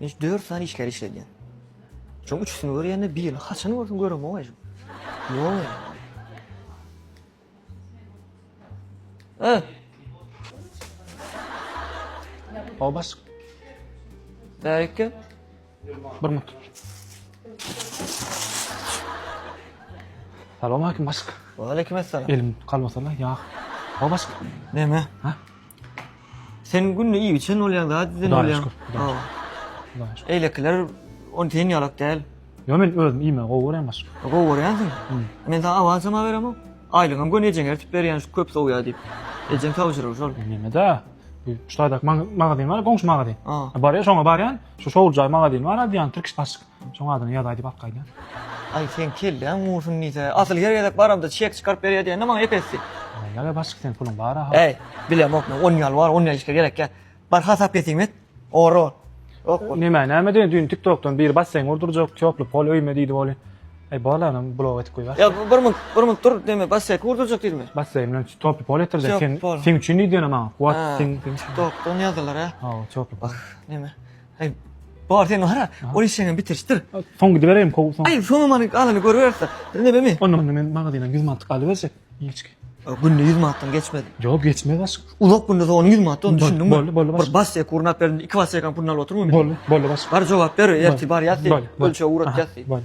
Hiç 4 saniye işler işlediyen. Çünkü üçüsünü görüyenle bir yıl kaçını görsün görüm o acım. Ne oluyor? O bas. Belki. Bir minut. Salam aleyküm bas. Aleykümselam. Elim kalmasa la ya. O bas. Neme? Ha? Sen günlü iyi biçen olayan daha düzen Hudağa olayan. şükür, hudağa Aa. Allah'a şükür. Eylekiler on teyin yalak değil. Yo men özüm iyiyim. O göreyim bas. O orayansın. Men sana avansama veremem. Aylığım gönecen ertip beriyen şu köp soğuya deyip. Ecem tavşırır şol. Nime da. Şuaydak magazin var, gongş magazin. Aa. Bar ya şoňa barýan, şu şowjay magazin var, diýen Türk başyk. Şoňa adyny ýadaýdy batgaýdy. Ay sen keldi ha musun nite. Asıl yer yedek baramda çek çıkarıp beriye diyen ama epesi. Ýa başyk sen pulun bar ha. Ey bilem okma 10 yıl var 10 yıl işe gerek ya. Bar hasap eteyim et. Oro. Ok. Näme diýen TikTok'tan bir basseň urdurjak köplü pol öýme diýdi boli. Ey balanyň blog etip goýbar. Ya bir mık dur deme basse kurduracak değil mi? Basseň bilen köplü pol etirjek sen. Köplü pol. Sen üçin diýen ama. What Ha. sen. Doktor yazdılar ha. Ha, köplü pol. Neme? Ay bar sen var ha. O işini bitiriştir. Son gidivereyim kovsun. Ay sonumanın alanı görüyorsa. Ne be mi? Onun men magazyna 100 mantyk alybersek. Ýeçki. Günde 100 manattan geçmedi. Jogap geçmez başyk. Uzak günde de onu 100 manat onu düşündün mü? Bolly, Bir basse kurnap verdin 2 basse kan purnal oturmuyor mu? Bolly, başyk. Bar cevap ver erti bar yaz. Bolly, Ölçü uğrat yaz. Bolly.